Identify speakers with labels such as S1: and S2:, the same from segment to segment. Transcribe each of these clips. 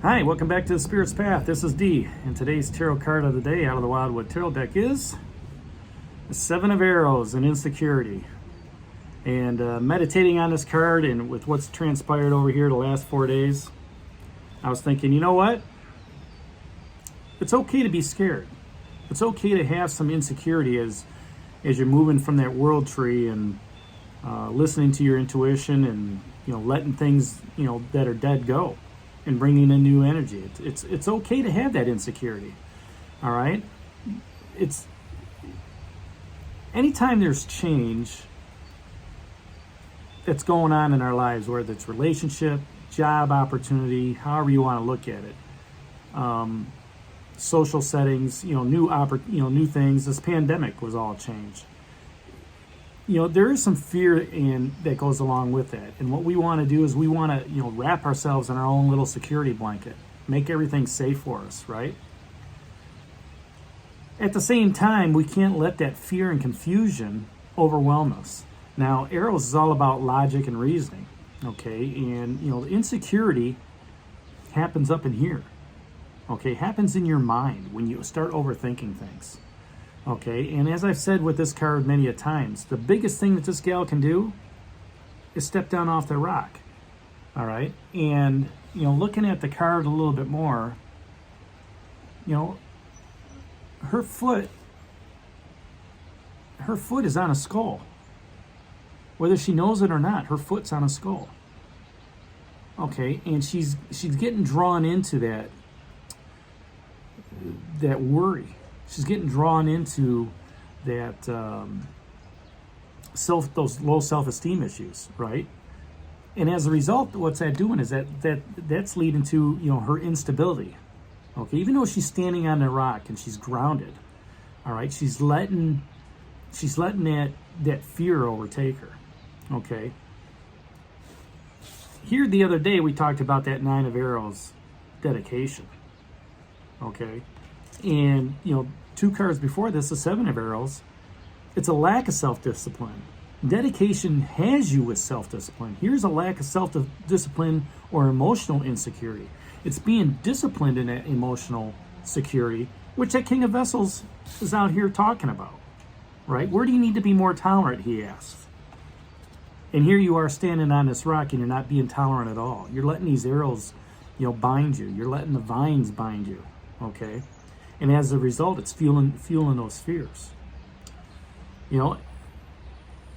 S1: Hi, welcome back to the Spirit's Path. This is D, and today's tarot card of the day out of the Wildwood Tarot deck is the Seven of Arrows and Insecurity. And meditating on this card and with what's transpired over here the last 4 days, I was thinking, you know what? It's okay to be scared. It's okay to have some insecurity as you're moving from that world tree and listening to your intuition and letting things that are dead go and bringing in new energy. It's okay to have that insecurity. All right. It's anytime there's change that's going on in our lives, whether it's relationship, job opportunity, however you want to look at it, social settings, new things. This pandemic was all change. There is some fear that goes along with that. And what we want to do is we want to, wrap ourselves in our own little security blanket, make everything safe for us, right? At the same time, we can't let that fear and confusion overwhelm us. Now, Arrows is all about logic and reasoning, okay? And, the insecurity happens up in here, okay? Happens in your mind when you start overthinking things. Okay, and as I've said with this card many a times, the biggest thing that this gal can do is step down off the rock. All right, and looking at the card a little bit more, her foot is on a skull. Whether she knows it or not, her foot's on a skull. Okay, and she's getting drawn into that worry. She's getting drawn into that those low self-esteem issues, right? And as a result, what's that doing is that's leading to her instability. Okay, even though she's standing on the rock and she's grounded, all right, she's letting that fear overtake her. Okay. Here the other day we talked about that Nine of Arrows dedication. Okay. And, 2 cards before this, the Seven of Arrows, it's a lack of self-discipline. Dedication has you with self-discipline. Here's a lack of self-discipline or emotional insecurity. It's being disciplined in that emotional security, which that King of Vessels is out here talking about, right? Where do you need to be more tolerant, he asks. And here you are standing on this rock and you're not being tolerant at all. You're letting these arrows, bind you. You're letting the vines bind you, okay? And as a result, it's fueling those fears.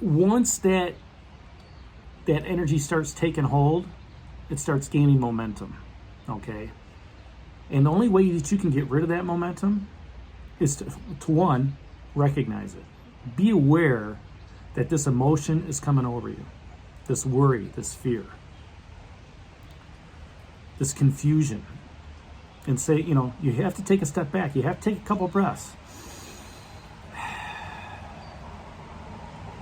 S1: Once that energy starts taking hold, it starts gaining momentum, okay? And the only way that you can get rid of that momentum is to one, recognize it. Be aware that this emotion is coming over you, this worry, this fear, this confusion. And say, you have to take a step back. You have to take a couple breaths.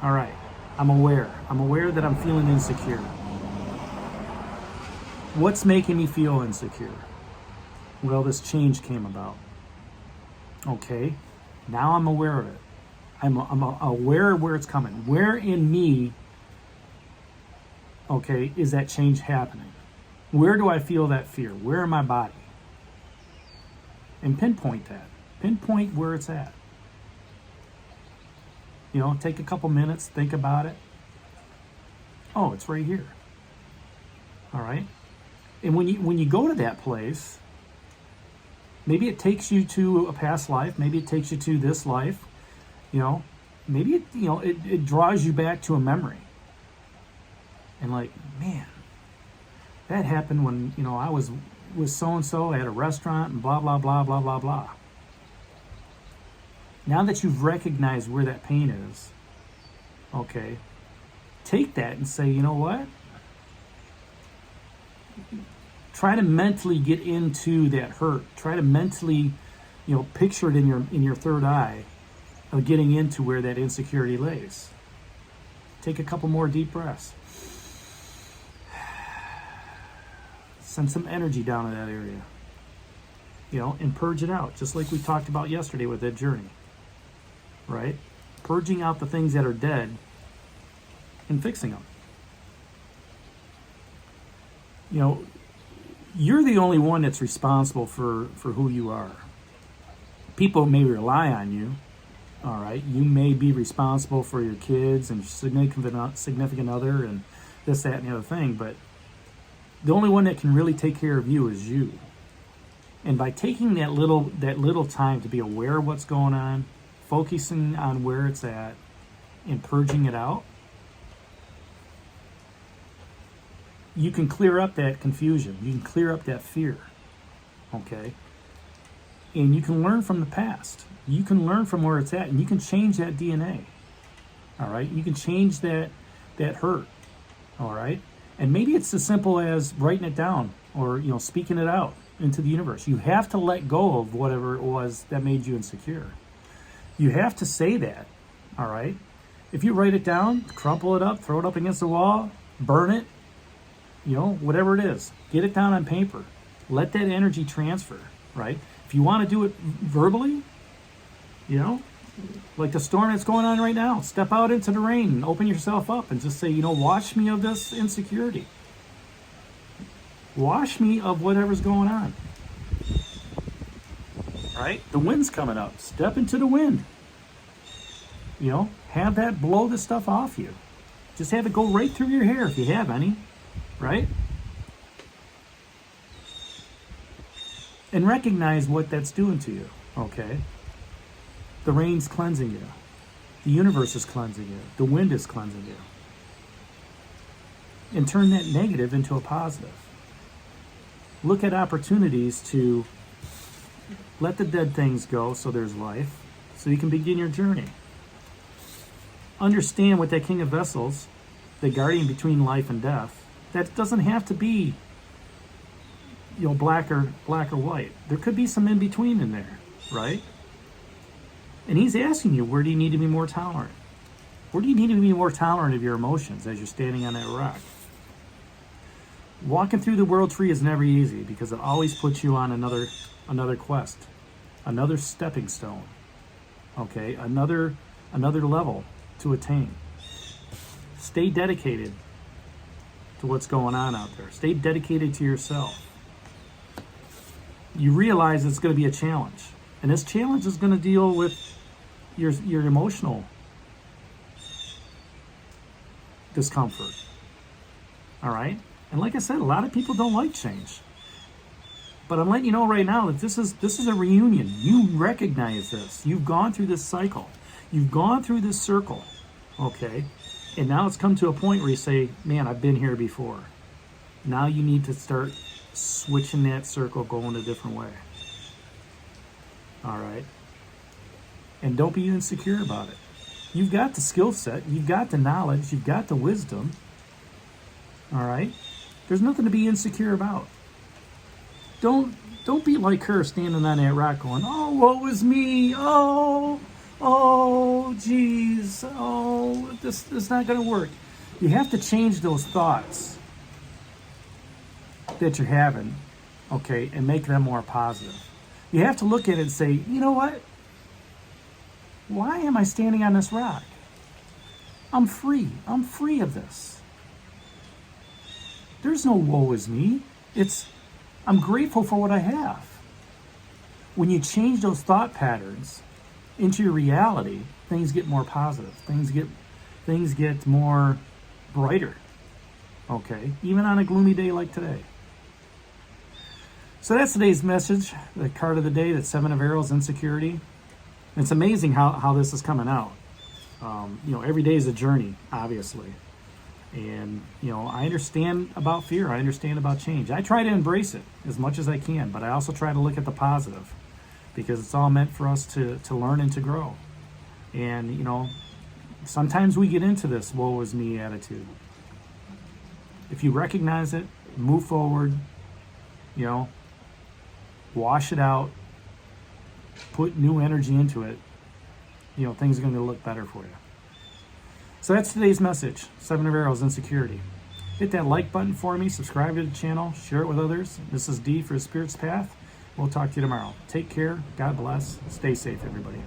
S1: All right, I'm aware. I'm aware that I'm feeling insecure. What's making me feel insecure? Well, this change came about. Okay, now I'm aware of it. I'm aware of where it's coming. Where in me, okay, is that change happening? Where do I feel that fear? Where in my body? And pinpoint that. Pinpoint where it's at. Take a couple minutes, think about it. Oh, it's right here. All right. And when you go to that place, maybe it takes you to a past life. Maybe it takes you to this life. Maybe it draws you back to a memory. And like, man, that happened when I was with so-and-so at a restaurant and blah, blah, blah, blah, blah, blah. Now that you've recognized where that pain is, okay, take that and say, you know what? Try to mentally get into that hurt. Try to mentally, picture it in your third eye of getting into where that insecurity lays. Take a couple more deep breaths. Send some energy down in that area, and purge it out, just like we talked about yesterday with that journey, right? Purging out the things that are dead and fixing them. You're the only one that's responsible for who you are. People may rely on you. All right, you may be responsible for your kids and significant other and this, that, and the other thing, but the only one that can really take care of you is you. And by taking that little time to be aware of what's going on, focusing on where it's at, and purging it out, you can clear up that confusion. You can clear up that fear. Okay? And you can learn from the past. You can learn from where it's at, and you can change that DNA. All right? You can change that hurt. All right? And maybe it's as simple as writing it down or, speaking it out into the universe. You have to let go of whatever it was that made you insecure. You have to say that. All right? If you write it down, crumple it up, throw it up against the wall, burn it, whatever it is, get it down on paper. Let that energy transfer, right? If you want to do it verbally, like the storm that's going on right now, step out into the rain and open yourself up and just say, wash me of this insecurity. Wash me of whatever's going on. Right? The wind's coming up. Step into the wind. Have that blow the stuff off you. Just have it go right through your hair if you have any. Right? And recognize what that's doing to you. Okay? The rain's cleansing you. The universe is cleansing you. The wind is cleansing you. And turn that negative into a positive. Look at opportunities to let the dead things go so there's life, so you can begin your journey. Understand what that King of Vessels, the guardian between life and death, that doesn't have to be black or white. There could be some in between in there, right? And he's asking you, where do you need to be more tolerant? Where do you need to be more tolerant of your emotions as you're standing on that rock? Walking through the world tree is never easy because it always puts you on another quest, another stepping stone, okay? Another level to attain. Stay dedicated to what's going on out there. Stay dedicated to yourself. You realize it's going to be a challenge. And this challenge is going to deal with your emotional discomfort. All right? And like I said, a lot of people don't like change. But I'm letting you know right now that this is a reunion. You recognize this. You've gone through this cycle. You've gone through this circle. Okay? And now it's come to a point where you say, man, I've been here before. Now you need to start switching that circle, going a different way. All right? And don't be insecure about it. You've got the skill set. You've got the knowledge. You've got the wisdom. All right? There's nothing to be insecure about. Don't be like her standing on that rock going, oh, woe is me. Oh, geez. Oh, this is not going to work. You have to change those thoughts that you're having, okay, and make them more positive. You have to look at it and say, you know what? Why am I standing on this rock? I'm free. I'm free of this. There's no woe is me. I'm grateful for what I have. When you change those thought patterns into your reality, things get more positive. Things get more brighter. Okay? Even on a gloomy day like today. So that's today's message. The card of the day, that's 7 of Arrows, Insecurity. It's amazing how this is coming out. Every day is a journey, obviously. And, I understand about fear. I understand about change. I try to embrace it as much as I can, but I also try to look at the positive because it's all meant for us to learn and to grow. And, sometimes we get into this woe is me attitude. If you recognize it, move forward, wash it out, put new energy into it, things are going to look better for you. So that's today's message, 7 of Arrows, Insecurity. Hit that like button for me, subscribe to the channel, share it with others. This is D for Spirit's Path. We'll talk to you tomorrow. Take care. God bless. Stay safe, everybody.